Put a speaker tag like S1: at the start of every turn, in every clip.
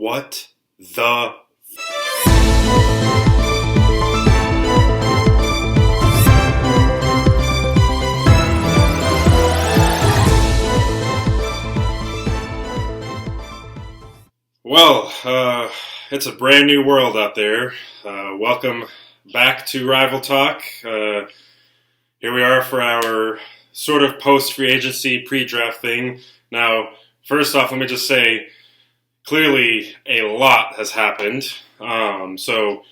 S1: What the Well, it's a brand new world out there. Welcome back to Rival Talk. Here we are for our sort of post-free agency pre-draft thing. Now, first off, let me just say, clearly a lot has happened. So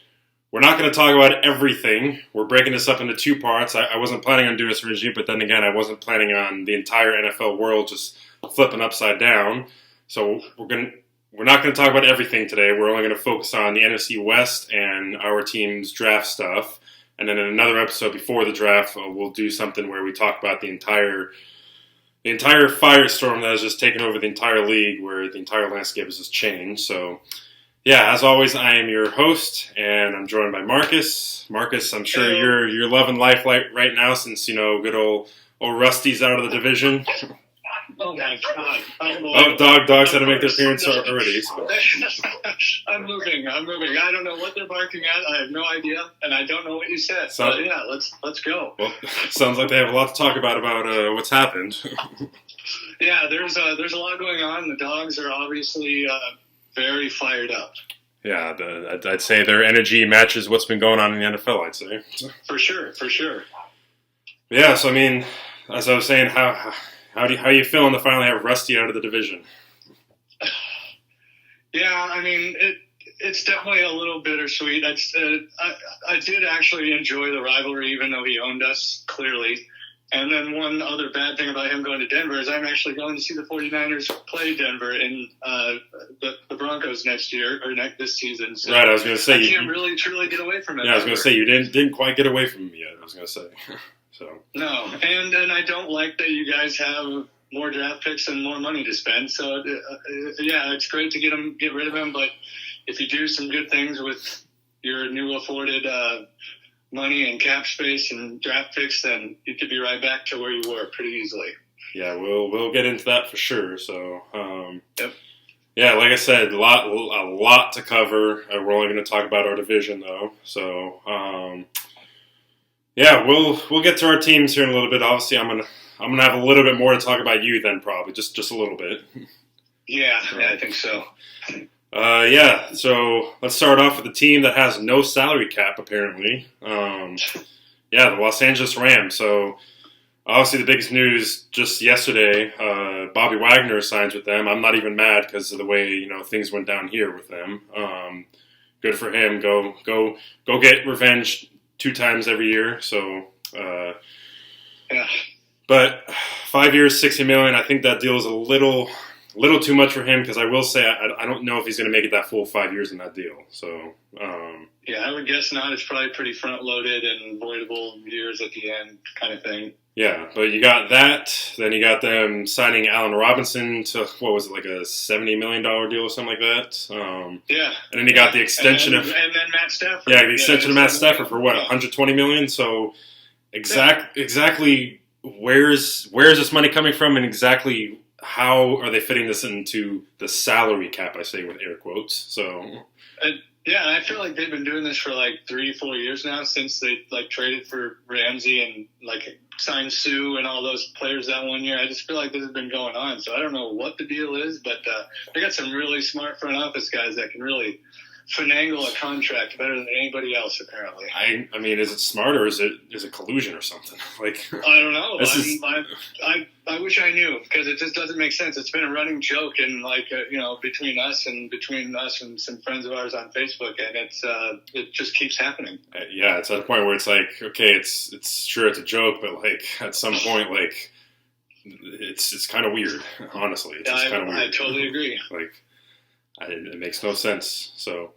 S1: we're not going to talk about everything. We're breaking this up into two parts. I wasn't planning on doing this originally, but then again, I wasn't planning on the entire NFL world just flipping upside down. So we're not going to talk about everything today. We're only going to focus on the NFC West and our team's draft stuff. And then in another episode before the draft, we'll do something where we talk about the entire firestorm that has just taken over the entire league, where the entire landscape has just changed. So, yeah, as always, I am your host, and I'm joined by Marcus. Marcus, I'm sure you're loving life right now since, good old Rusty's out of the division.
S2: Oh my God!
S1: Dogs had to make their appearance already. So.
S2: I'm moving. I don't know what they're barking at. I have no idea, and I don't know what you said. So yeah, let's go.
S1: Well, sounds like they have a lot to talk about what's happened.
S2: Yeah, there's a lot going on. The dogs are obviously very fired up.
S1: Yeah, I'd say their energy matches what's been going on in the NFL. I'd say
S2: for sure.
S1: Yeah, so I mean, as I was saying, How are you feeling to finally have Rusty out of the division?
S2: Yeah, I mean, it's definitely a little bittersweet. I did actually enjoy the rivalry, even though he owned us, clearly. And then one other bad thing about him going to Denver is I'm actually going to see the 49ers play Denver in the Broncos next year, or this season. So
S1: right, I was going to say.
S2: I can't really truly get away from it.
S1: Yeah, I was going to say, you didn't quite get away from him yet, I was going to say. So.
S2: No, and I don't like that you guys have more draft picks and more money to spend. So yeah, it's great to get rid of him. But if you do some good things with your new afforded money and cap space and draft picks, then you could be right back to where you were pretty easily.
S1: Yeah, we'll get into that for sure. So
S2: yep.
S1: Yeah, like I said, a lot to cover. We're only going to talk about our division though. So. Yeah, we'll get to our teams here in a little bit. Obviously, I'm gonna have a little bit more to talk about you then, probably just a little bit.
S2: Yeah, I think so.
S1: Yeah, so let's start off with the team that has no salary cap apparently. Yeah, the Los Angeles Rams. So obviously, the biggest news just yesterday, Bobby Wagner signs with them. I'm not even mad because of the way things went down here with them. Good for him. Go get revenge 2 times every year, so
S2: yeah.
S1: But 5 years, $60 million. I think that deal is a little too much for him because I will say I don't know if he's going to make it that full 5 years in that deal. So
S2: yeah, I would guess not. It's probably pretty front loaded and voidable years at the end, kind of thing.
S1: Yeah, but you got that. Then you got them signing Allen Robinson to, what was it, like a $70 million deal or something like that?
S2: Yeah.
S1: And then you got the extension
S2: and then Matt Stafford.
S1: Yeah, the extension of Matt Stafford for what, $120 million? So exactly where is this money coming from, and exactly how are they fitting this into the salary cap, I say with air quotes. So
S2: yeah, I feel like they've been doing this for like 3-4 years now, since they traded for Ramsey and signed Sue and all those players that one year. I just feel like this has been going on. So I don't know what the deal is, but they got some really smart front office guys that can really finagle a contract better than anybody else, apparently.
S1: I mean, is it smart or is it collusion or something?
S2: I don't know. I wish I knew, because it just doesn't make sense. It's been a running joke and between us and some friends of ours on Facebook, and it just keeps happening.
S1: Yeah, it's at a point where it's like, okay, it's sure it's a joke, but at some point it's kind of weird. Honestly, it's kind of weird.
S2: I totally agree.
S1: It makes no sense. So,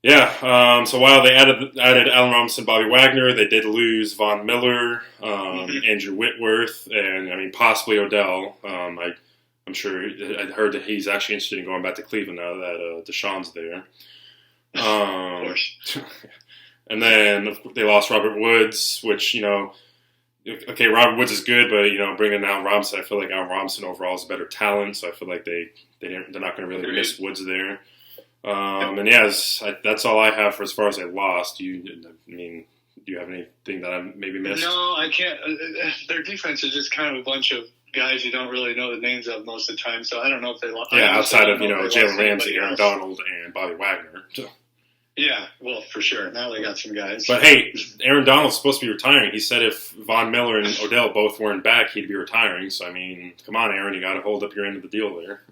S1: yeah. So while they added Allen Robinson, Bobby Wagner, they did lose Von Miller, Andrew Whitworth, and possibly Odell. I'm sure. I heard that he's actually interested in going back to Cleveland now that Deshaun's there.
S2: Of course.
S1: And then they lost Robert Woods, which okay, Robert Woods is good, but bringing Allen Robinson, I feel like Allen Robinson overall is a better talent, so I feel like they're not going to really miss Woods there. And that's all I have for as far as I lost. Do you have anything that I maybe missed?
S2: No, I can't. Their defense is just kind of a bunch of guys you don't really know the names of most of the time, so I don't know if they lost.
S1: Yeah, outside of Jalen Ramsey, Aaron Donald, and Bobby Wagner. So.
S2: Yeah, well, for sure. Now they got some guys.
S1: But hey, Aaron Donald's supposed to be retiring. He said if Von Miller and Odell both weren't back, he'd be retiring. So, come on, Aaron, you got to hold up your end of the deal there.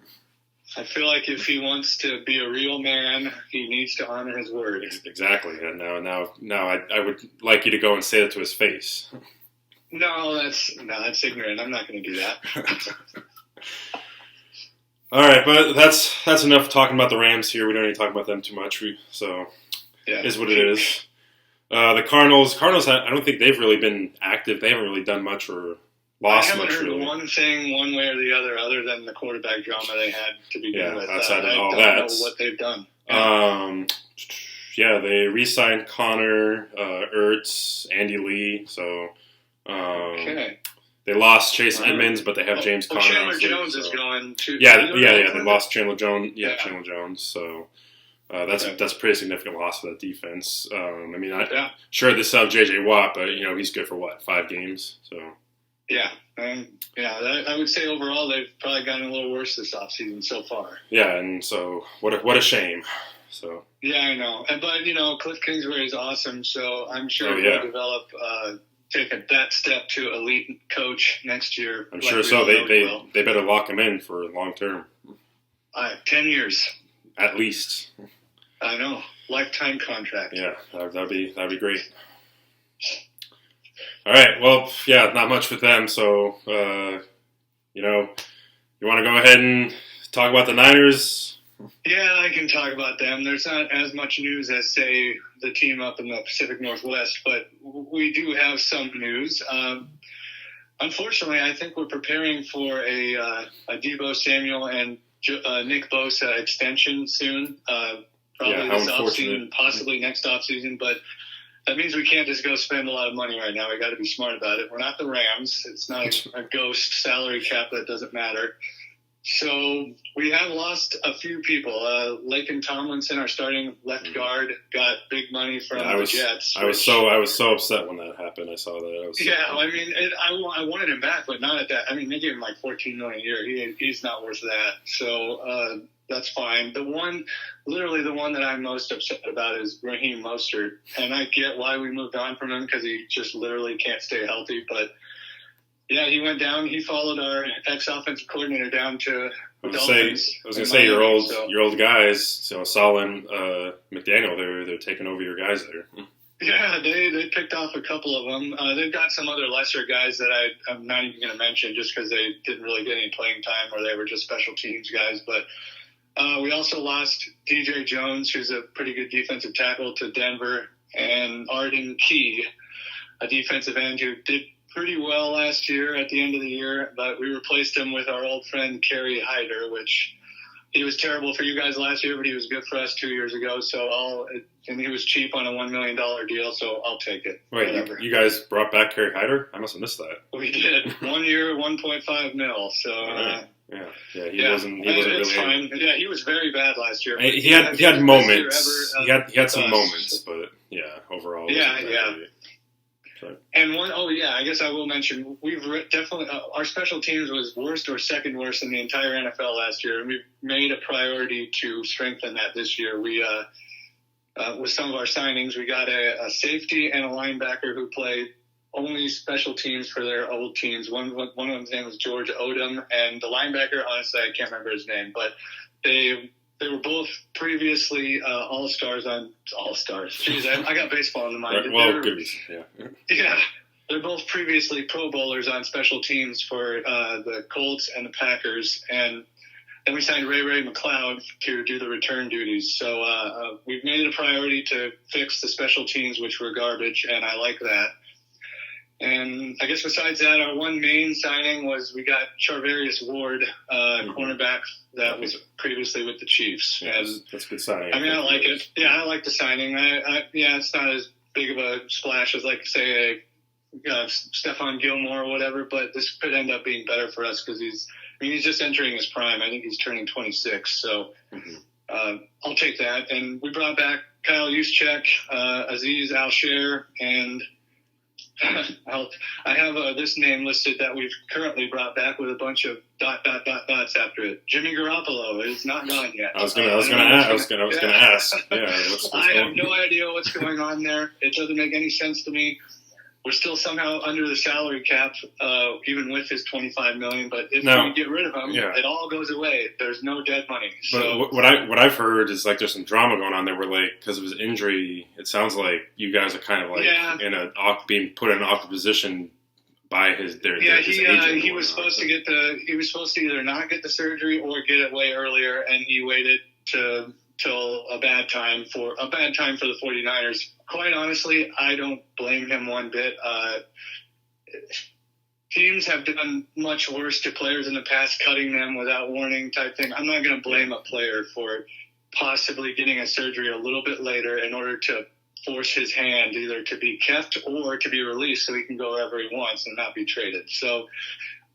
S2: I feel like if he wants to be a real man, he needs to honor his word.
S1: Exactly. And now I would like you to go and say that to his face.
S2: No, that's ignorant. I'm not going to do that.
S1: All right, but that's enough talking about the Rams here. We don't need to talk about them too much. Is what it is. The Cardinals, I don't think they've really been active. They haven't really done much or lost much. I haven't
S2: heard one thing one way or the other than the quarterback drama they had to begin with.
S1: Outside of all
S2: that. I don't know what they've done.
S1: They re-signed Connor, Ertz, Andy Lee. So,
S2: okay.
S1: They lost Chase Edmonds, but they have James Conner.
S2: Chandler Jones is going too.
S1: Yeah. They lost Chandler Jones. Yeah, Chandler Jones. So that's a pretty significant loss for that defense. Sure they sell J.J. Watt, but he's good for 5 games. So
S2: I would say overall they've probably gotten a little worse this offseason so far.
S1: Yeah, and so what a shame. So
S2: yeah, I know, but Cliff Kingsbury is awesome, so I'm sure he'll develop. Take that step to elite coach next year.
S1: I'm sure so. They better lock him in for long term.
S2: 10 years.
S1: At least.
S2: I know. Lifetime contract.
S1: Yeah, that'd be great. All right. Well, not much with them. So, you want to go ahead and talk about the Niners?
S2: Yeah, I can talk about them. There's not as much news as, say, the team up in the Pacific Northwest, but we do have some news. Unfortunately, I think we're preparing for a Deebo Samuel and Nick Bosa extension soon, probably this offseason, possibly next offseason, but that means we can't just go spend a lot of money right now. We got to be smart about it. We're not the Rams. It's not a ghost salary cap that doesn't matter. So we have lost a few people. Laken Tomlinson, our starting left guard, got big money from the Jets.
S1: I was so upset when that happened. I saw that.
S2: I wanted him back, but not at that. They gave him like $14 million a year. He's not worth that. So that's fine. The one that I'm most upset about is Raheem Mostert, and I get why we moved on from him because he just literally can't stay healthy, but. Yeah, he went down. He followed our ex-offensive coordinator down to Dolphins.
S1: I was going to say your old guys, Solin, McDaniel. They're taking over your guys there.
S2: Yeah, they picked off a couple of them. They've got some other lesser guys that I'm not even going to mention just because they didn't really get any playing time or they were just special teams guys. But we also lost DJ Jones, who's a pretty good defensive tackle, to Denver, and Arden Key, a defensive end who did pretty well last year at the end of the year, but we replaced him with our old friend Kerry Hyder, which he was terrible for you guys last year, but he was good for us 2 years ago. And he was cheap on a $1 million deal, so I'll take it.
S1: Wait, you guys brought back Kerry Hyder? I must have missed that.
S2: We did. 1 year, 1.5 mil. So
S1: he wasn't really.
S2: Fine. Yeah, he was very bad last year.
S1: He had moments. He had some moments, but overall.
S2: And I guess I will mention we've definitely our special teams was worst or second worst in the entire NFL last year, and we've made a priority to strengthen that this year. We with some of our signings, we got a safety and a linebacker who play only special teams for their old teams. One of them's name was George Odom, and the linebacker, honestly, I can't remember his name, but they were both previously All-Stars. Jeez, I got baseball in the mind.
S1: Well, good reason, yeah.
S2: Yeah, they're both previously Pro Bowlers on special teams for the Colts and the Packers, and then we signed Ray McLeod to do the return duties. So we've made it a priority to fix the special teams, which were garbage, and I like that. And I guess besides that, our one main signing was we got Charvarius Ward, cornerback that was previously with the Chiefs. And
S1: that's a good signing.
S2: I like it. Yeah, I like the signing. It's not as big of a splash as, like, say, Stephon Gilmore or whatever, but this could end up being better for us because he's just entering his prime. I think he's turning 26, so I'll take that. And we brought back Kyle Juszczyk, Aziz Al-Sher, and I have this name listed that we've currently brought back with a bunch of dots after it. Jimmy Garoppolo is not gone yet.
S1: I was gonna ask. Yeah, what's
S2: I have no idea what's going on there. It doesn't make any sense to me. We're still somehow under the salary cap, even with his $25 million. But if we get rid of him, it all goes away. There's no dead money. So
S1: but what I've heard is like there's some drama going on there. Where like because of his injury, it sounds like you guys are kind of like being put in an awkward position by his agent.
S2: He was supposed to either not get the surgery or get it way earlier, and he waited till a bad time for the 49ers. Quite honestly, I don't blame him one bit. Teams have done much worse to players in the past, cutting them without warning type thing. I'm not going to blame a player for possibly getting a surgery a little bit later in order to force his hand either to be kept or to be released so he can go wherever he wants and not be traded. So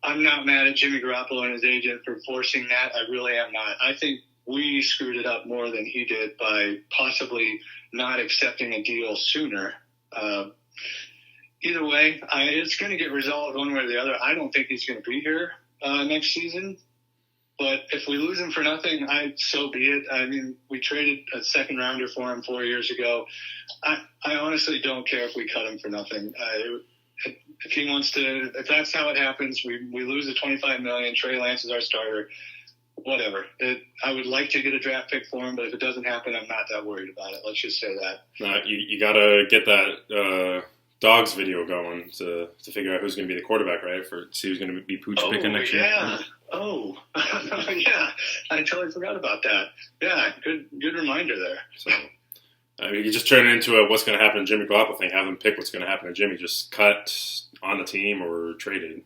S2: I'm not mad at Jimmy Garoppolo and his agent for forcing that. I really am not. I think we screwed it up more than he did by possibly not accepting a deal sooner. Either way, it's going to get resolved one way or the other. I don't think he's going to be here next season. But if we lose him for nothing, so be it. I mean, we traded a second rounder for him 4 years ago. I honestly don't care if we cut him for nothing. If he wants to, if that's how it happens, we lose the $25 million. Trey Lance is our starter. Whatever. I would like to get a draft pick for him, but if it doesn't happen, I'm not that worried about it. Let's just say that.
S1: You got to get that dogs video going to figure out who's going to be the quarterback, right? See who's going to be Pooch picking next year.
S2: Yeah. Oh, yeah. I totally forgot about that. Yeah, good reminder there.
S1: So, I mean, you just turn it into a what's going to happen to Jimmy Garoppolo thing. Have them pick what's going to happen to Jimmy. Just cut on the team or traded.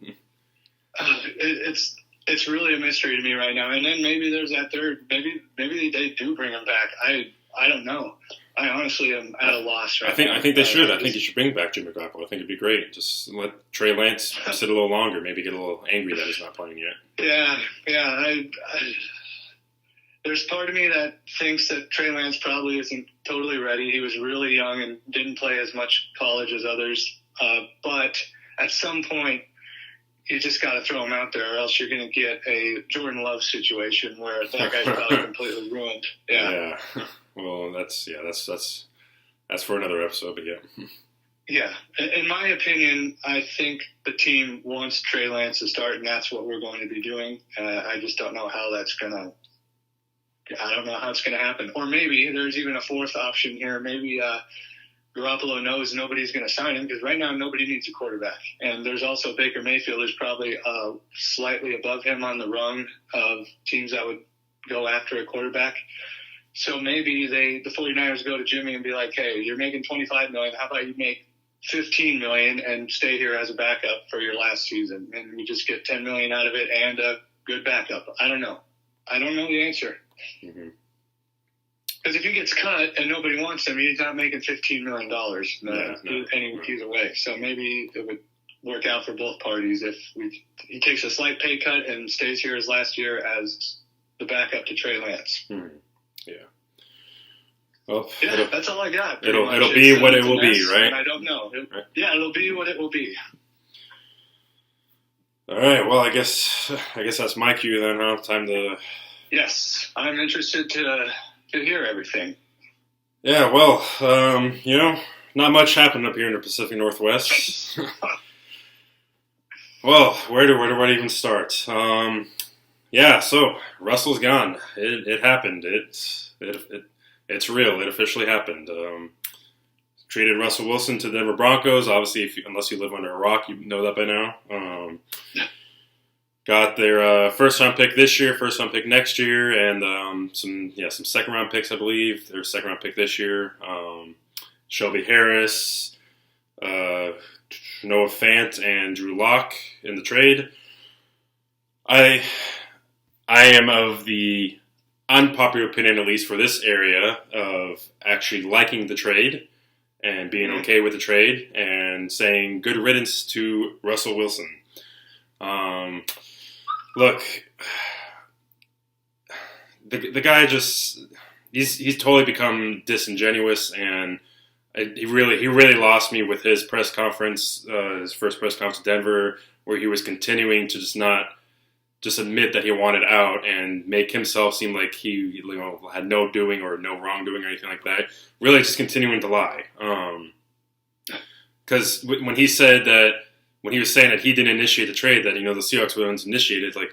S2: It's really a mystery to me right now. And then maybe there's that third. Maybe they do bring him back. I don't know. I honestly am at a loss right now.
S1: I think they should. I think you should bring back Jimmy Garoppolo. I think it'd be great. Just let Trey Lance sit a little longer. Maybe get a little angry that he's not playing yet.
S2: Yeah. There's part of me that thinks that Trey Lance probably isn't totally ready. He was really young and didn't play as much college as others. But at some point, you just got to throw him out there, or else you're going to get a Jordan Love situation where that guy's probably completely ruined. Yeah.
S1: Well, that's for another episode, but yeah.
S2: Yeah. In my opinion, I think the team wants Trey Lance to start, and that's what we're going to be doing. I just don't know how that's going to. I don't know how it's going to happen. Or maybe there's even a fourth option here. Maybe Garoppolo knows nobody's going to sign him because right now nobody needs a quarterback. And there's also Baker Mayfield, who's probably slightly above him on the rung of teams that would go after a quarterback. So maybe the 49ers go to Jimmy and be like, hey, you're making $25 million. How about you make $15 million and stay here as a backup for your last season? And you just get $10 million out of it and a good backup. I don't know. I don't know the answer.
S1: Mm-hmm.
S2: Because if he gets cut and nobody wants him, he's not making $15 million either way. So maybe it would work out for both parties if he takes a slight pay cut and stays here his last year as the backup to Trey Lance.
S1: Mm-hmm. Yeah. Well,
S2: that's all I got.
S1: It'll be what it will be, right?
S2: I don't know. It'll be what it will be.
S1: All right. Well, I guess that's my cue then, huh? Time to.
S2: Yes, I'm interested to hear everything.
S1: Yeah. Well, not much happened up here in the Pacific Northwest. Well, where do I even start? Yeah. So Russell's gone. It happened. It's real. It officially happened. Traded Russell Wilson to the Denver Broncos. Obviously, unless you live under a rock, you know that by now. Got their first-round pick this year, first-round pick next year, and some second-round picks, I believe. Their second-round pick this year. Shelby Harris, Noah Fant, and Drew Lock in the trade. I am of the unpopular opinion, at least for this area, of actually liking the trade and being okay with the trade and saying good riddance to Russell Wilson. Look, the guy just he's totally become disingenuous, and he really lost me with his press conference, his first press conference in Denver, where he was continuing to just admit that he wanted out and make himself seem like he had no doing or no wrongdoing or anything like that. Really, just continuing to lie. Because when he said that, when he was saying that he didn't initiate the trade, that the Seahawks were the ones initiated, like,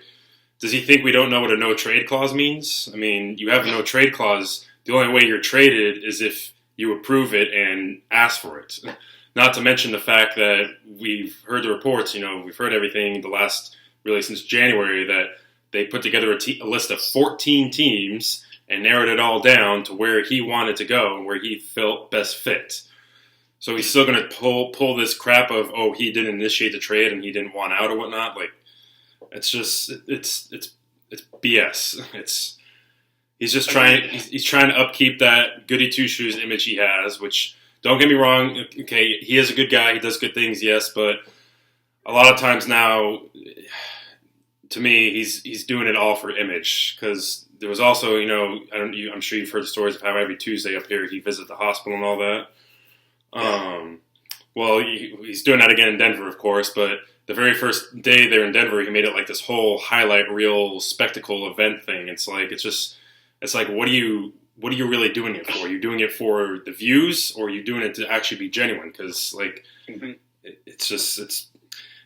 S1: does he think we don't know what a no trade clause means? I mean, you have a no trade clause. The only way you're traded is if you approve it and ask for it. Not to mention the fact that we've heard the reports. We've heard everything the last. Really since January, that they put together a list of 14 teams and narrowed it all down to where he wanted to go and where he felt best fit. So he's still going to pull this crap of, he didn't initiate the trade and he didn't want out or whatnot. Like, it's just it's BS. He's just trying to upkeep that goody two shoes image he has. Which, don't get me wrong, okay, he is a good guy, he does good things, yes, but a lot of times now, to me, he's doing it all for image. Because there was also, I'm sure you've heard the stories of how every Tuesday up here he visits the hospital and all that. Well, he's doing that again in Denver, of course. But the very first day there in Denver, he made it like this whole highlight reel spectacle event thing. It's like what are you really doing it for? Are you doing it for the views, or are you doing it to actually be genuine? Because it's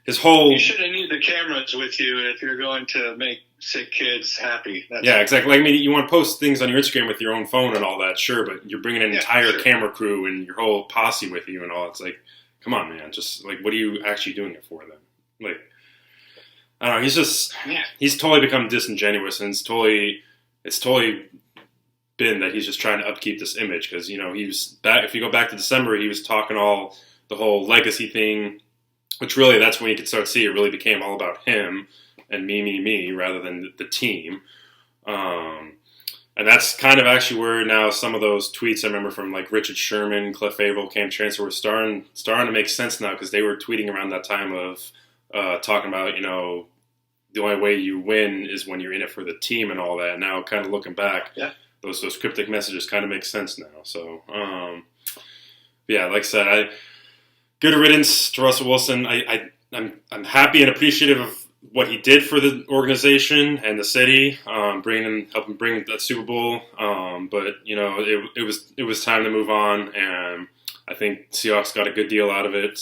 S1: his whole...
S2: You shouldn't need the cameras with you if you're going to make sick kids happy.
S1: Exactly. Like, I mean, you want to post things on your Instagram with your own phone and all that, sure, but you're bringing an entire camera crew and your whole posse with you and all. It's like, come on, man. Just, like, what are you actually doing it for then? Like, I don't know. He's totally become disingenuous, and it's totally been that he's just trying to upkeep this image. Because, he was back, if you go back to December, he was talking the whole legacy thing. Which really, that's when you could start to see it really became all about him and me, rather than the team. And that's kind of actually where now some of those tweets I remember from like Richard Sherman, Cliff Averill, Cam Chancellor were starting to make sense now, because they were tweeting around that time of talking about, the only way you win is when you're in it for the team and all that. Now, kind of looking back, those cryptic messages kind of make sense now. So, like I said, good riddance to Russell Wilson. I'm happy and appreciative of what he did for the organization and the city, helping bring that Super Bowl. But it was time to move on, and I think Seahawks got a good deal out of it.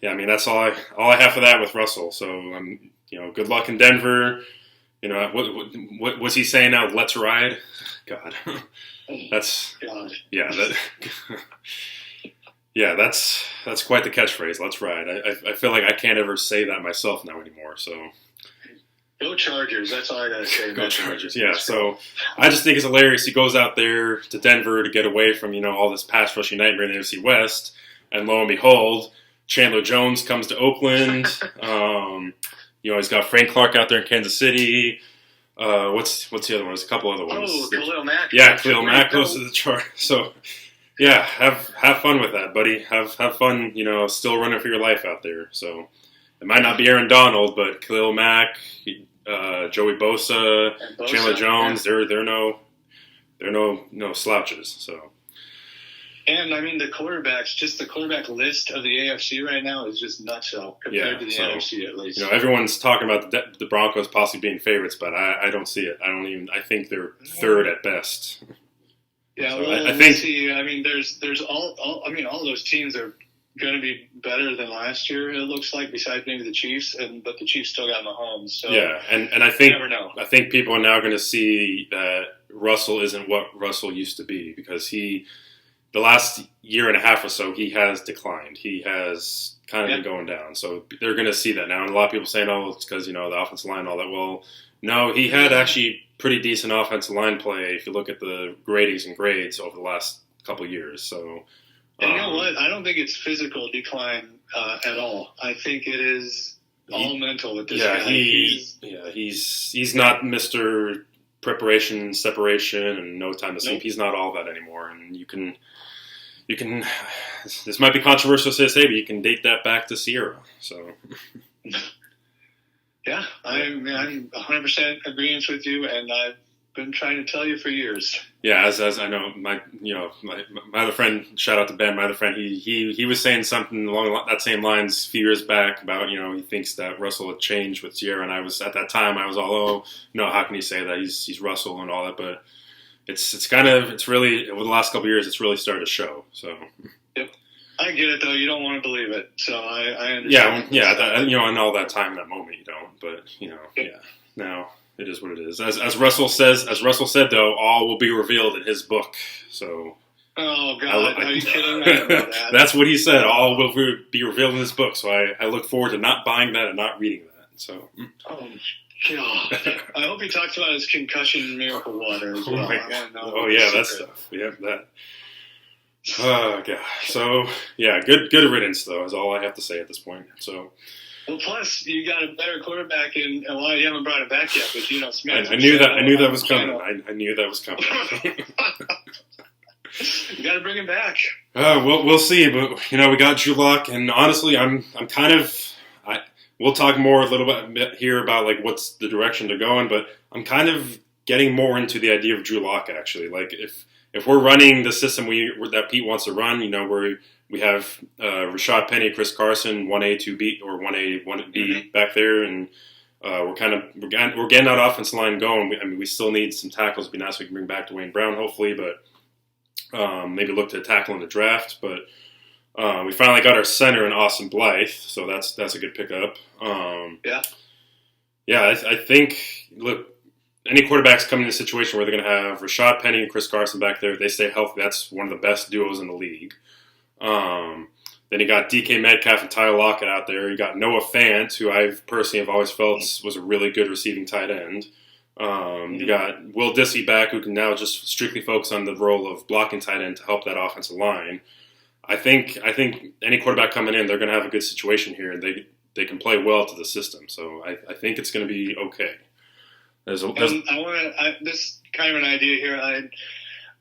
S1: I mean, that's all I have for that with Russell. So good luck in Denver. What was he saying now? Let's ride. God. That's quite the catchphrase. Let's ride. I feel like I can't ever say that myself now anymore. So
S2: go Chargers. That's all I gotta say.
S1: Go Chargers. Yeah. So I just think it's hilarious. He goes out there to Denver to get away from all this pass rushing nightmare in the NFC West, and lo and behold, Chandler Jones comes to Oakland. He's got Frank Clark out there in Kansas City. What's the other one? There's a couple other ones.
S2: Khalil Mack.
S1: Yeah, Khalil Mack goes to the chart. So, have fun with that, buddy. Have fun, still running for your life out there. So, it might not be Aaron Donald, but Khalil Mack, Joey Bosa, Chandler Jones, they're no slouches. So.
S2: And, I mean, the quarterback list of the AFC right now is just nutshell compared to the NFC, at least.
S1: Everyone's talking about the Broncos possibly being favorites, but I don't see it. I think they're third at best.
S2: Yeah, so I think... see. I mean, there's all those teams are going to be better than last year, it looks like, besides maybe the Chiefs, but the Chiefs still got Mahomes. So
S1: and I think...
S2: You never know.
S1: I think people are now going to see that Russell isn't what Russell used to be, because the last year and a half or so, he has declined. He has kind of been going down. So they're going to see that now. And a lot of people saying, it's because, the offensive line and all that. Well, no, he had actually pretty decent offensive line play if you look at the gradings and grades over the last couple of years. So,
S2: and you know what? I don't think it's physical decline at all. I think it is all mental with this guy.
S1: He's not Mr. preparation, separation, and no time to sleep.
S2: Nope.
S1: He's not all that anymore, and you can. This might be controversial to say, but you can date that back to Sierra. So.
S2: Yeah, I'm 100% agreeing with you, and I've been trying to tell you for years.
S1: Yeah, as I know, my other friend, shout out to Ben, my other friend, he was saying something along that same lines a few years back about, he thinks that Russell had changed with Sierra, and I was, at that time, I was all, how can you say that? He's Russell and all that, but it's really, over the last couple of years, it's really started to show, so.
S2: Yep. I get it, though. You don't want to believe it, so I understand.
S1: Yeah, and all that time in that moment, you don't, but, yeah, now. It is what it is. As Russell said, though, all will be revealed in his book. So.
S2: Oh God, are you kidding? I didn't know that.
S1: That's what he said. All will be revealed in his book. So I look forward to not buying that and not reading that. So.
S2: Oh God! I hope he talks about his concussion miracle water as well.
S1: Oh yeah, that stuff. Yeah, that. Oh God. So yeah, good riddance though. Is all I have to say at this point. So.
S2: Well, plus you got a better quarterback in. Well, you haven't brought it back yet, but Smith.
S1: I knew that was coming. I knew that was coming.
S2: You got to bring him back.
S1: We'll see, but we got Drew Lock, and honestly, I'm kind of. We'll talk more a little bit here about like what's the direction they're going, but I'm kind of getting more into the idea of Drew Lock actually. Like if we're running the system that Pete wants to run, where we have Rashad Penny, Chris Carson, 1A, 2B, or 1A, 1B back there, and we're getting that offensive line going. We still need some tackles. It'd be nice if we can bring back Dwayne Brown, hopefully, but maybe look to tackle in the draft. But we finally got our center in Austin Blythe, so that's a good pickup. I think, look, any quarterbacks come in a situation where they're going to have Rashad Penny and Chris Carson back there, if they stay healthy, that's one of the best duos in the league. Then you got DK Metcalf and Tyler Lockett out there. You got Noah Fant, who I personally have always felt was a really good receiving tight end. You got Will Disley back, who can now just strictly focus on the role of blocking tight end to help that offensive line. I think any quarterback coming in, they're going to have a good situation here, and they can play well to the system. So I think it's going to be okay. This
S2: kind of an idea here.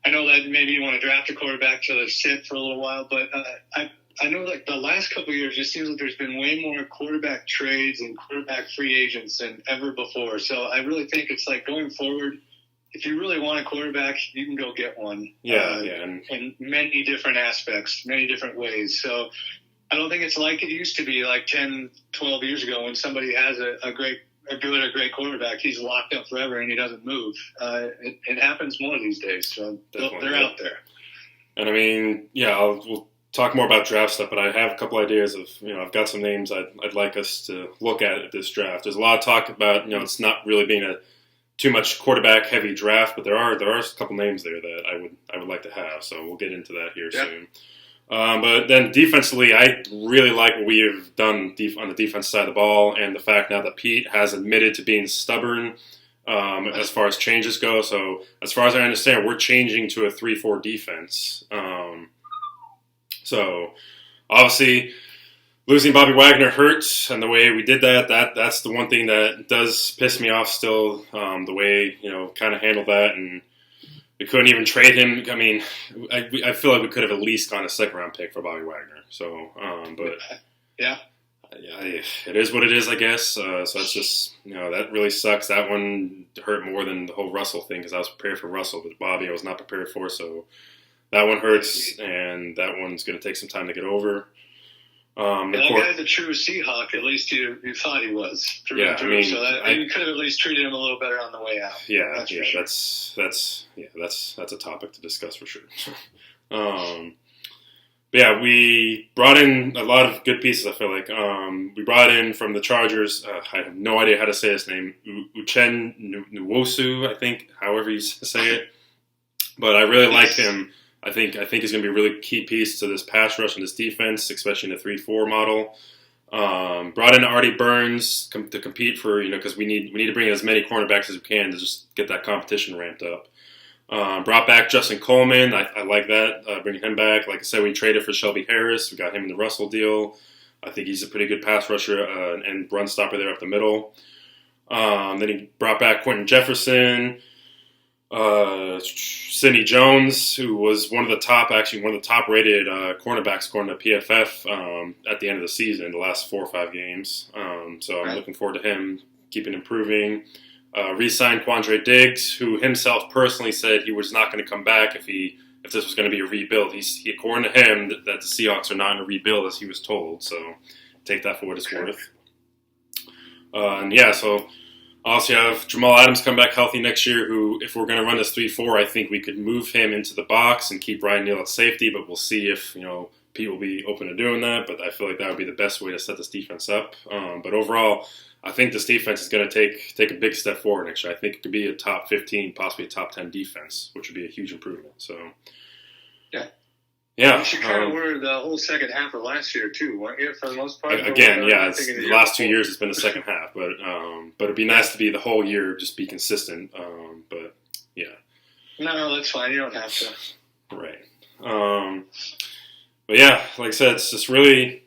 S2: I know that maybe you want to draft a quarterback to sit for a little while, but I know like the last couple of years, it seems like there's been way more quarterback trades and quarterback free agents than ever before. So I really think it's like going forward, if you really want a quarterback, you can go get one. In many different aspects, many different ways. So I don't think it's like it used to be like 10, 12 years ago when somebody has a great quarterback, he's locked up forever and he doesn't move. It happens more these days, so they're out there.
S1: And I mean, we'll talk more about draft stuff, but I have a couple ideas of, I've got some names I'd like us to look at this draft. There's a lot of talk about, it's not really being a too much quarterback heavy draft, but there are a couple names there that I would like to have. So we'll get into that here soon. But then defensively, I really like what we have done on the defense side of the ball, and the fact now that Pete has admitted to being stubborn as far as changes go. So as far as I understand, we're changing to a 3-4 defense. So obviously losing Bobby Wagner hurts, and the way we did that's the one thing that does piss me off still, the way, kind of handled that, and we couldn't even trade him. I mean, I feel like we could have at least gone a second-round pick for Bobby Wagner. So, but it is what it is, I guess. So that's just, that really sucks. That one hurt more than the whole Russell thing because I was prepared for Russell, but Bobby I was not prepared for. So that one hurts, and that one's going to take some time to get over.
S2: That guy's a true Seahawk. At least you thought he was. So you could have at least treated him a little better on the way out. That's a topic to discuss for sure.
S1: We brought in a lot of good pieces. I feel like we brought in from the Chargers. I have no idea how to say his name. Uchenna Nwosu, I think, however you say it. But I really like him. I think he's going to be a really key piece to this pass rush and this defense, especially in the 3-4 model. Brought in Artie Burns to compete for, because we need to bring in as many cornerbacks as we can to just get that competition ramped up. Brought back Justin Coleman. I like that, bringing him back. Like I said, we traded for Shelby Harris. We got him in the Russell deal. I think he's a pretty good pass rusher and run stopper there up the middle. Then he brought back Quentin Jefferson. Sidney Jones, who was one of the top rated cornerbacks according to PFF at the end of the season, the last 4 or 5 games. So I'm looking forward to him keeping improving. Re-signed Quandre Diggs, who himself personally said he was not going to come back if this was going to be a rebuild. He according to him, that the Seahawks are not in a rebuild as he was told. So take that for what it's worth. So also have Jamal Adams come back healthy next year, who, if we're going to run this 3-4, I think we could move him into the box and keep Ryan Neal at safety, but we'll see if, Pete will be open to doing that, but I feel like that would be the best way to set this defense up. But overall, I think this defense is going to take a big step forward next year. I think it could be a top 15, possibly a top 10 defense, which would be a huge improvement. So, yeah.
S2: You kind of were the whole second half of last year too, weren't you? For the most part.
S1: Again, the last 2 years it's been the second half, but it'd be nice to be the whole year, just be consistent. But yeah.
S2: No, that's fine. You don't have to.
S1: Right. But yeah, like I said, it's just really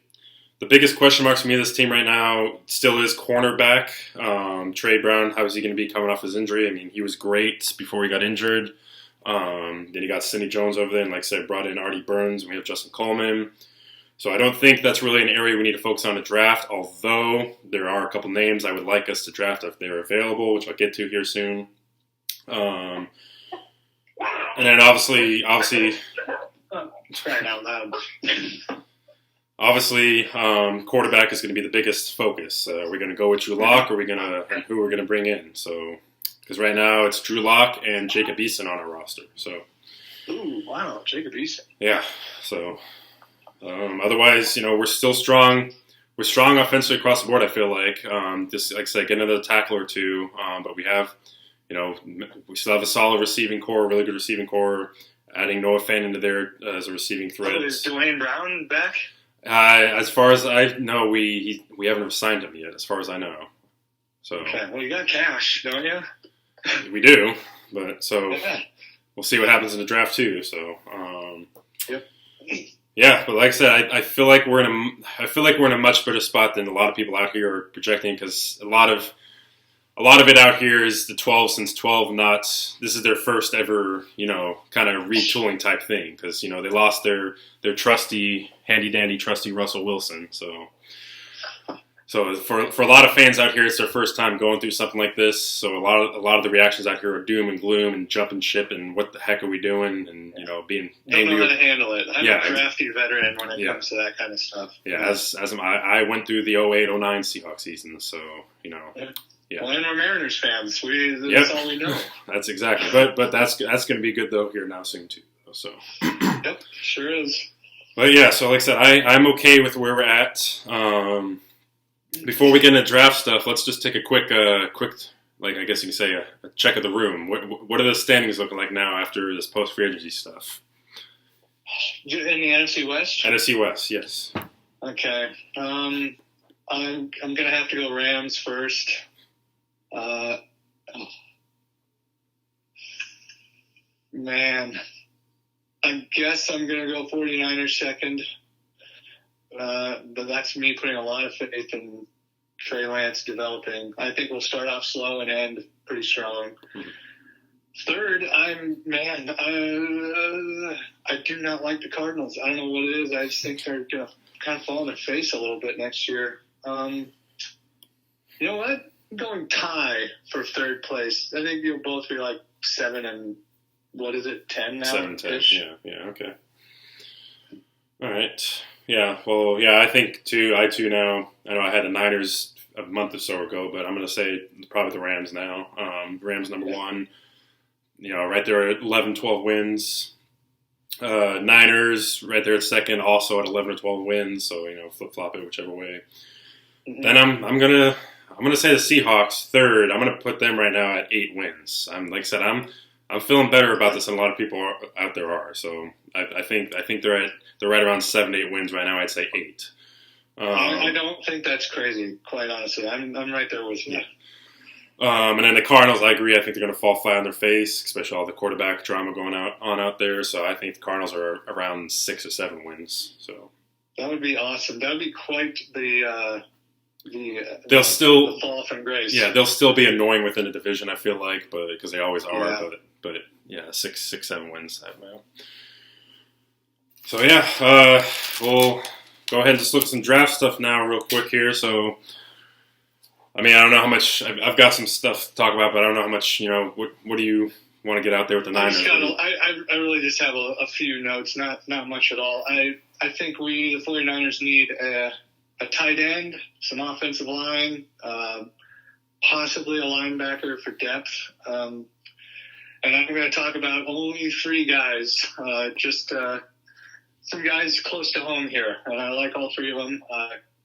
S1: the biggest question marks for me of this team right now still is cornerback. Trey Brown, how is he going to be coming off his injury? I mean, he was great before he got injured. Then you got Sidney Jones over there, and like I said, brought in Artie Burns, and we have Justin Coleman. So I don't think that's really an area we need to focus on the draft, although there are a couple names I would like us to draft if they're available, which I'll get to here soon. And then obviously,
S2: crying out loud.
S1: Obviously, quarterback is going to be the biggest focus. Are we going to go with Drew Lock, or and who are we going to bring in? So, because right now it's Drew Lock and Jacob Eason on our roster. So,
S2: ooh, wow, Jacob Eason.
S1: Yeah. So, otherwise, we're still strong. We're strong offensively across the board. I feel like just like I said, get another tackle or two. But we have, we still have a solid receiving core, really good receiving core. Adding Noah Fant into there as a receiving threat.
S2: Is Dwayne Brown back?
S1: As far as I know, we haven't signed him yet. As far as I know, so
S2: okay. Well, you got cash, don't you?
S1: We do, but
S2: yeah.
S1: We'll see what happens in the draft too. So,
S2: yep.
S1: Yeah, but like I said, I feel like we're in a much better spot than a lot of people out here are projecting, because a lot of it out here is the 12 since 12 this is their first ever, kind of retooling type thing, because, they lost their trusty, handy-dandy trusty Russell Wilson. So for a lot of fans out here, it's their first time going through something like this. So a lot of the reactions out here are doom and gloom and jumping ship and what the heck are we doing, and, being
S2: angry. Don't know how to handle it. I'm
S1: a
S2: drafty veteran when it comes to that kind of stuff.
S1: Yeah, as I went through the 08-09 Seahawks season, so, Yeah.
S2: Well, and we're Mariners fans. That's all we know.
S1: That's exactly. But that's going to be good though here now soon too. So.
S2: Yep, sure is.
S1: But yeah, so like I said, I'm okay with where we're at. Before we get into draft stuff, let's just take a quick, like I guess you can say a check of the room. What are the standings looking like now after this post free agency stuff?
S2: In the NFC West.
S1: NFC West, yes.
S2: Okay. I'm gonna have to go Rams first. Man, I guess I'm going to go 49ers second. But that's me putting a lot of faith in Trey Lance developing. I think we'll start off slow and end pretty strong. Third, I do not like the Cardinals. I don't know what it is. I just think they're going to kind of fall on their face a little bit next year. You know what? I'm going tie for third place. I think you'll both be like 7 and 10 now?
S1: 7-10. Yeah, okay. All right. Yeah, well, I think I too now. I know I had the Niners a month or so ago, but I'm going to say probably the Rams now. Rams number one. Right there at 11, 12 wins. Niners right there at second, also at 11 or 12 wins. So flip flop it whichever way. Mm-hmm. Then I'm gonna say the Seahawks third. I'm gonna put them right now at 8 wins. Like I said, I'm feeling better about this than a lot of people out there are. So I think they're right around 7-8 wins right now. I'd say 8.
S2: I don't think that's crazy, quite honestly. I'm right there with you.
S1: Yeah. And then the Cardinals, I agree. I think they're going to fall flat on their face, especially all the quarterback drama going on out there. So I think the Cardinals are around 6 or 7 wins. So
S2: that would be awesome. That would be quite the
S1: they'll still
S2: fall from grace.
S1: Yeah, they'll still be annoying within the division, I feel like, but because they always are.
S2: Yeah.
S1: But but yeah, 7 wins. So yeah, we'll go ahead and just look at some draft stuff now real quick here. So, I mean, I don't know how much, I've got some stuff to talk about, but I don't know how much, what do you want to get out there with the Niners?
S2: I really just have a few notes, not much at all. I think the 49ers need a tight end, some offensive line, possibly a linebacker for depth. And I'm going to talk about only 3 guys, some guys close to home here. And I like all 3 of them.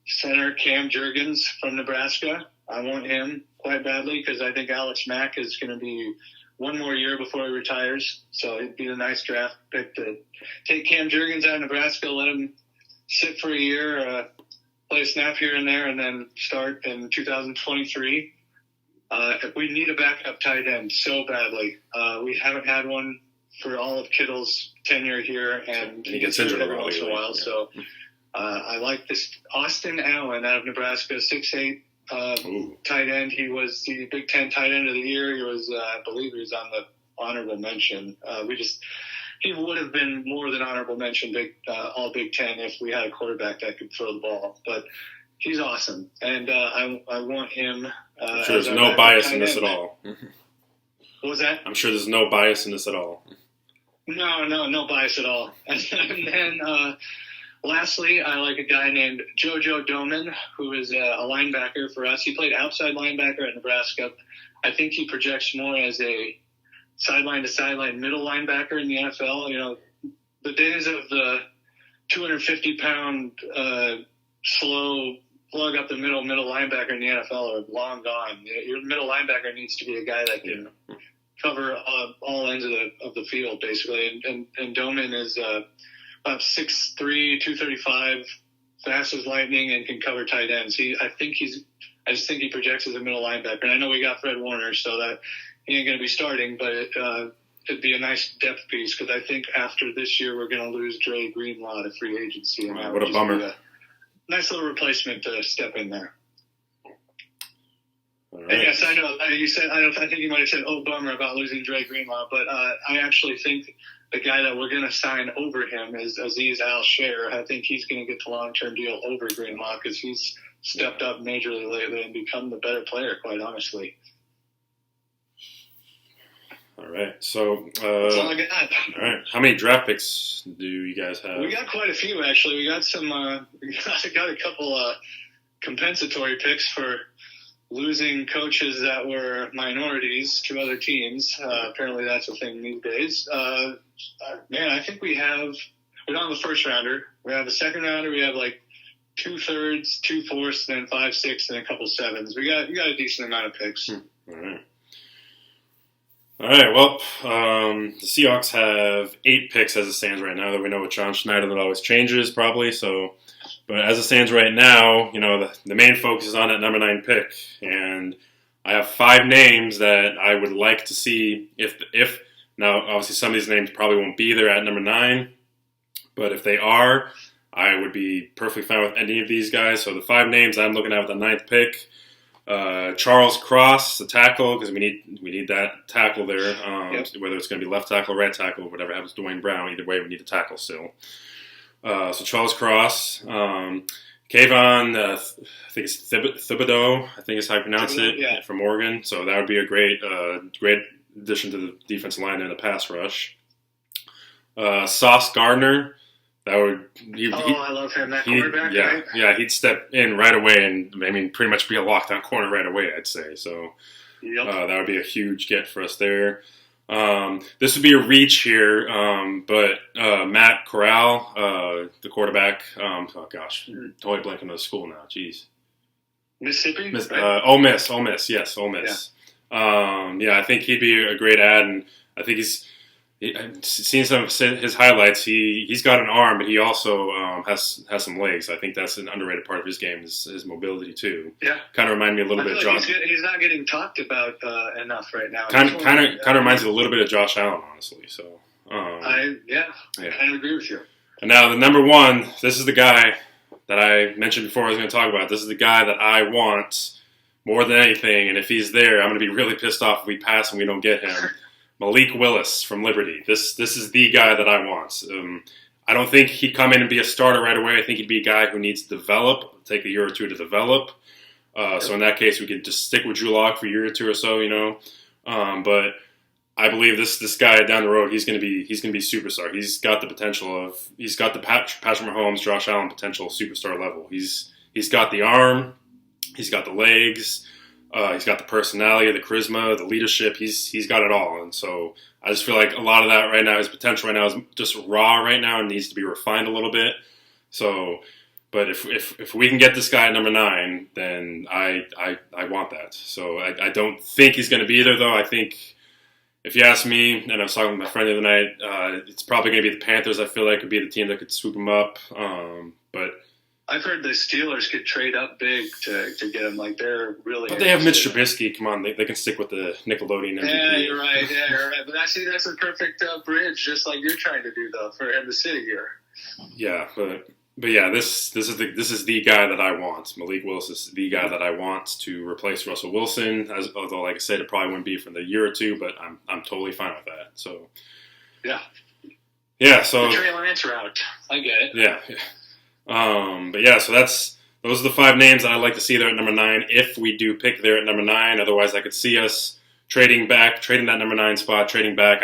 S2: Center Cam Jurgens from Nebraska. I want him quite badly because I think Alex Mack is going to be one more year before he retires. So it'd be a nice draft pick to take Cam Jurgens out of Nebraska, let him sit for a year, play a snap here and there, and then start in 2023. We need a backup tight end so badly. We haven't had one for all of Kittle's tenure here, and
S1: he gets injured every
S2: once in a while. Yeah. So I like this Austin Allen out of Nebraska, 6'8", tight end. He was the Big Ten tight end of the year. He was, I believe, he was on the honorable mention. He would have been more than honorable mention, all Big Ten, if we had a quarterback that could throw the ball. But he's awesome, and I want him.
S1: I'm sure there's no bias in this at all.
S2: What was that?
S1: I'm sure there's no bias in this at all.
S2: No bias at all. And then lastly, I like a guy named JoJo Doman, who is a linebacker for us. He played outside linebacker at Nebraska. I think he projects more as a sideline-to-sideline middle linebacker in the NFL. The days of the 250-pound slow plug up the middle linebacker in the NFL are long gone. Your middle linebacker needs to be a guy that can cover all ends of the field, basically. And Doman is about 6'3", 235, fast as lightning, and can cover tight ends. I just think he projects as a middle linebacker. And I know we got Fred Warner, so that he ain't going to be starting, but it'd be a nice depth piece because I think after this year we're going to lose Dre Greenlaw to free agency. And
S1: what a bummer.
S2: Nice little replacement to step in there.
S1: All right.
S2: And yes, I know you said I think you might have said bummer about losing Dre Greenlaw, but I actually think the guy that we're going to sign over him is Azeez Al-Shaair. I think he's going to get the long-term deal over Greenlaw because he's stepped up majorly lately and become the better player, quite honestly.
S1: All right, so
S2: that's all I got.
S1: All right, how many draft picks do you guys have?
S2: We got quite a few, actually. We got some. We got a couple compensatory picks for losing coaches that were minorities to other teams. Apparently, that's a thing these days. Man, I think we don't have a first rounder. We have a second rounder. We have like 2/3, 2/4, then 5, 6, and a couple 7s. We got a decent amount of picks.
S1: All right. All right, well, the Seahawks have 8 picks as it stands right now. That we know with John Schneider that always changes probably. So, but as it stands right now, the main focus is on that number 9 pick, and I have 5 names that I would like to see if now obviously some of these names probably won't be there at number 9, but if they are, I would be perfectly fine with any of these guys. So the 5 names I'm looking at with the 9th pick. Charles Cross, the tackle, because we need that tackle there. Whether it's going to be left tackle, right tackle, whatever happens to Dwayne Brown, either way, we need the tackle still. So Charles Cross, Kayvon, I think it's Thibodeau, I think is how you pronounce it, from Oregon. So that would be a great addition to the defensive line in the pass rush. Sauce Gardner. I
S2: love him. That cornerback, right?
S1: Yeah, he'd step in right away and, pretty much be a lockdown corner right away, I'd say. So that would be a huge get for us there. This would be a reach here, but Matt Corral, the quarterback, totally blanking on the school now. Jeez.
S2: Mississippi?
S1: Right? Ole Miss. Yes, Ole Miss. Yeah. I think he'd be a great add, and I think seeing some of his highlights, he's got an arm, but he also has some legs. I think that's an underrated part of his game, is his mobility too. Yeah, kind of remind me a little bit of Josh.
S2: He's not getting talked about enough right now.
S1: Kind of reminds me a little bit of Josh Allen, honestly. So
S2: I kind of agree with you.
S1: And now the number 1, this is the guy that I mentioned before I was going to talk about. This is the guy that I want more than anything, and if he's there, I'm going to be really pissed off if we pass and we don't get him. Malik Willis from Liberty. This is the guy that I want. I don't think he'd come in and be a starter right away. I think he'd be a guy who needs to develop, take a year or two to develop. So in that case, we could just stick with Drew Lock for a year or two or so, But I believe this guy down the road, he's gonna be superstar. He's got the Patrick Mahomes, Josh Allen potential superstar level. He's got the arm, he's got the legs, he's got the personality, the charisma, the leadership. He's got it all. And so I just feel like a lot of that right now, his potential right now is just raw right now and needs to be refined a little bit. So, but if we can get this guy at number 9, then I want that. So I don't think he's going to be there though. I think. If you ask me, and I was talking with my friend the other night, it's probably going to be the Panthers. I feel like would be the team that could swoop him up. But
S2: I've heard the Steelers could trade up big to get him. Like they're really.
S1: But they have Mitch Trubisky. Come on, they can stick with the Nickelodeon MVP.
S2: Yeah, you're right. But actually, that's a perfect bridge, just like you're trying to do, though, for him to sit here.
S1: Yeah, but yeah, this is the guy that I want. Malik Willis is the guy that I want to replace Russell Wilson. Although, like I said, it probably wouldn't be for the year or two, but I'm totally fine with that. So yeah. So
S2: the Trey Lance route, I get it.
S1: Yeah. But yeah, so those are the 5 names that I'd like to see there at number 9. If we do pick there at number 9, otherwise I could see us trading that number 9 spot, trading back.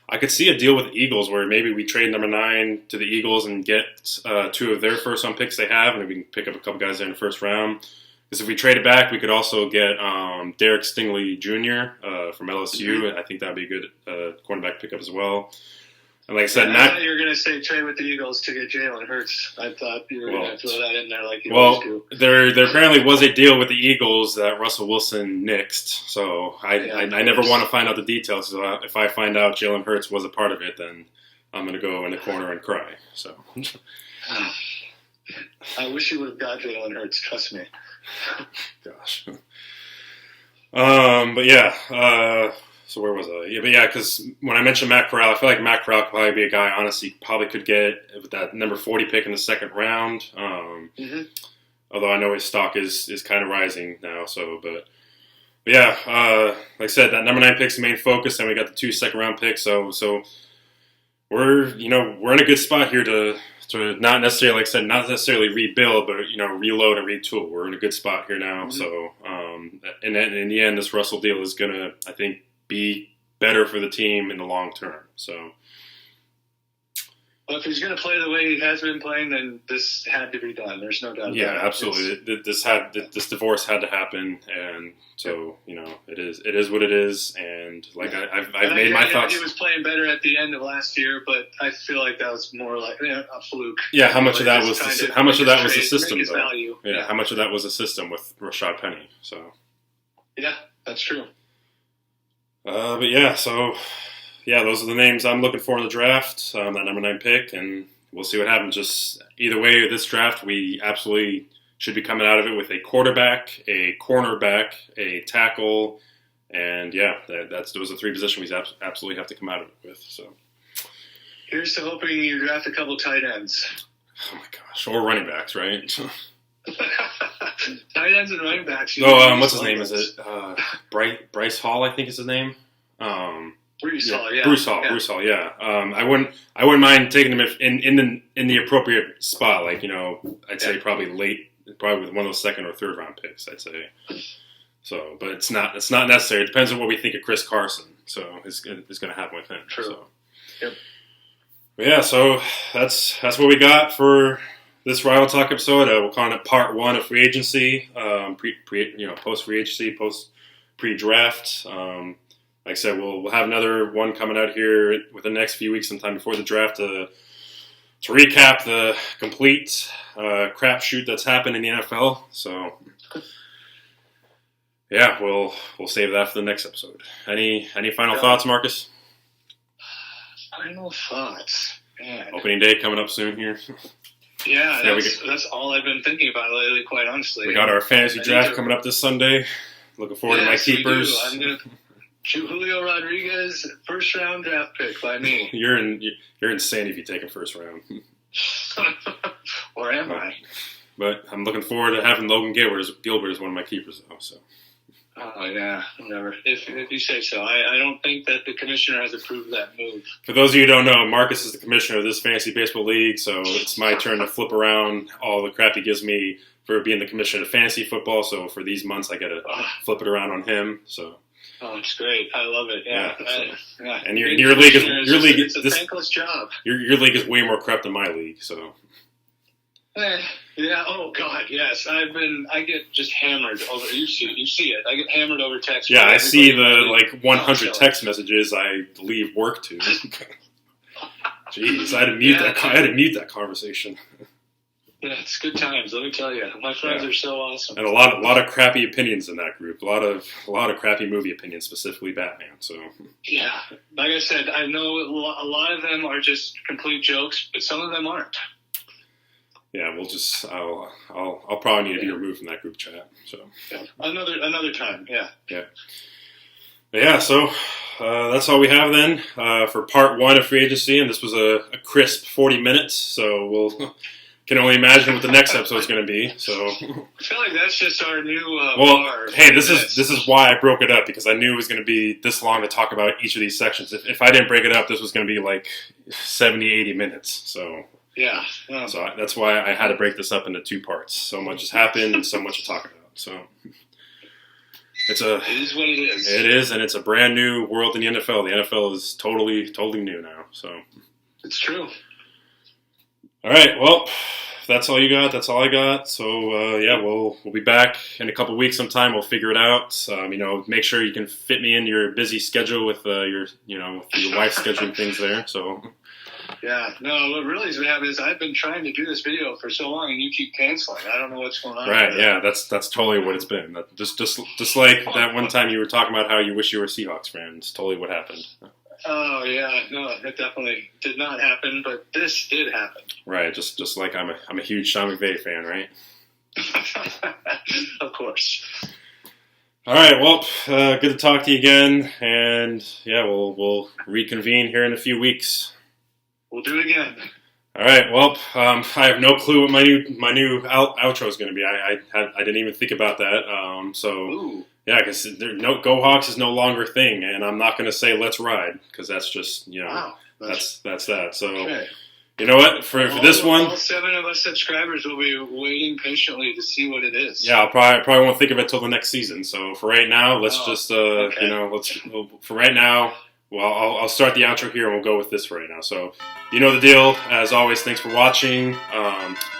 S1: I could see a deal with the Eagles where maybe we trade number 9 to the Eagles and get 2 of their first-round picks they have, and we can pick up a couple guys there in the first round. Because if we trade it back, we could also get Derek Stingley Jr. From LSU. I think that would be a good cornerback pickup as well. And like I said,
S2: I thought you were going to say trade with the Eagles to get Jalen Hurts. I thought you were going to throw that in there like you always do.
S1: There apparently was a deal with the Eagles that Russell Wilson nixed. So I never want to find out the details. So if I find out Jalen Hurts was a part of it, then I'm going to go in the corner and cry. So
S2: I wish you would have got Jalen Hurts. Trust me.
S1: Gosh. But yeah. So where was I? Yeah, because when I mentioned Matt Corral, I feel like Matt Corral could probably be a guy, honestly, probably could get with that number 40 pick in the second round. Although I know his stock is kind of rising now. So, but yeah, like I said, that number 9 pick's the main focus, and we got the 2 second-round picks. So we're in a good spot here to not necessarily, like I said, not necessarily rebuild, but reload and retool. We're in a good spot here now. So, and in the end, this Russell deal is gonna, I think, be better for the team in the long term. So,
S2: well, if he's going to play the way he has been playing, then this had to be done. There's no doubt.
S1: Yeah, absolutely. This divorce had to happen, and so it is what it is. And like I've made my thoughts.
S2: He was playing better at the end of last year, but I feel like that was more like a fluke.
S1: Yeah, how much of that was the system? How much of that though?
S2: Yeah,
S1: how much of that was the system with Rashad Penny? So
S2: yeah, that's true.
S1: But yeah, so yeah, those are the names I'm looking for in the draft. That number 9 pick, and we'll see what happens. Just either way, this draft we absolutely should be coming out of it with a quarterback, a cornerback, a tackle, and yeah, those are 3 positions we absolutely have to come out of it with. So
S2: here's to hoping you draft a couple tight ends.
S1: Oh my gosh, or running backs, right?
S2: Tight ends and running backs.
S1: What's his name? Is it Bryce Hall? I think is his name.
S2: Bruce Hall, yeah.
S1: Bruce Hall, yeah. I wouldn't mind taking him in the appropriate spot. Like I'd say probably late, probably with one of those second or third round picks. I'd say. So, but it's not necessary. It depends on what we think of Chris Carson. So is going to happen with him.
S2: True.
S1: So.
S2: Yep.
S1: But yeah, so that's what we got for this Rival Talk episode. We'll call it part 1 of free agency, post free agency, post pre-draft. Like I said, we'll have another one coming out here within the next few weeks, sometime before the draft, to recap the complete crapshoot that's happened in the NFL. So, yeah, we'll save that for the next episode. Any final thoughts, Marcus?
S2: Final thoughts, man.
S1: Opening day coming up soon here.
S2: Yeah, that's all I've been thinking about lately, quite honestly.
S1: We got our fantasy draft coming up this Sunday. Looking forward to my keepers.
S2: I'm going to shoot Julio Rodriguez, first round draft pick by me.
S1: You're insane if you take him first round.
S2: Or am I?
S1: But I'm looking forward to having Logan Gilbert as one of my keepers, though. So
S2: Oh yeah, whatever. If you say so, I don't think that the commissioner has approved that move.
S1: For those of you who don't know, Marcus is the commissioner of this fantasy baseball league, so it's my turn to flip around all the crap he gives me for being the commissioner of fantasy football. So for these months, I got to flip it around on him. So.
S2: Oh, it's great. I love it. Yeah.
S1: And your league is
S2: it's a thankless job.
S1: Your league is way more crap than my league. So.
S2: Yeah. Oh God. Yes. I get just hammered over. You see it. I get hammered over text.
S1: Yeah, I see the 100 text messages I leave work to. Jeez, I had to mute that conversation.
S2: Yeah, it's good times. Let me tell you, my friends are so awesome.
S1: And a lot of crappy opinions in that group. A lot of crappy movie opinions, specifically Batman. So. Yeah.
S2: Like I said, I know a lot of them are just complete jokes, but some of them aren't.
S1: Yeah, I'll probably need to be removed from that group chat. So
S2: another time, yeah.
S1: Yeah. So that's all we have then for part 1 of free agency, and this was a crisp 40 minutes. So we'll can only imagine what the next episode is going to be. So
S2: I feel like that's just our new
S1: bar. Hey, this is why I broke it up, because I knew it was going to be this long to talk about each of these sections. If I didn't break it up, this was going to be like 70, 80 minutes. So.
S2: Yeah.
S1: So that's why I had to break this up into 2 parts. So much has happened and so much to talk about. So
S2: it is what it is.
S1: It is, and it's a brand new world in the NFL. The NFL is totally new now. So
S2: it's true.
S1: All right. Well, if that's all you got, that's all I got. So we'll be back in a couple of weeks sometime. We'll figure it out. Make sure you can fit me in your busy schedule with your wife scheduling things there. So.
S2: Yeah, no, what really is happening is I've been trying to do this video for so long and you keep canceling. I don't know what's going on.
S1: Right, yeah, that's totally what it's been. Just like that one time you were talking about how you wish you were a Seahawks fan. It's totally what happened.
S2: Oh, yeah, no, it definitely did not happen, but this did happen.
S1: Right, just like I'm a huge Sean McVay fan, right?
S2: Of course.
S1: All right, well, good to talk to you again, and yeah, we'll reconvene here in a few weeks.
S2: We'll do it again.
S1: All right. Well, I have no clue what my new outro is going to be. I didn't even think about that. Yeah, because Go Hawks is no longer a thing, and I'm not going to say Let's Ride, because that's just that's that. So you know what? For this one,
S2: all 7 of us subscribers will be waiting patiently to see what it is.
S1: Yeah, I probably won't think of it till the next season. So for right now, let's for right now. Well, I'll start the outro here, and we'll go with this for right now. So, you know the deal. As always, thanks for watching.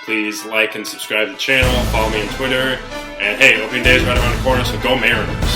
S1: Please like and subscribe to the channel. Follow me on Twitter. And, hey, opening day is right around the corner, so go Mariners.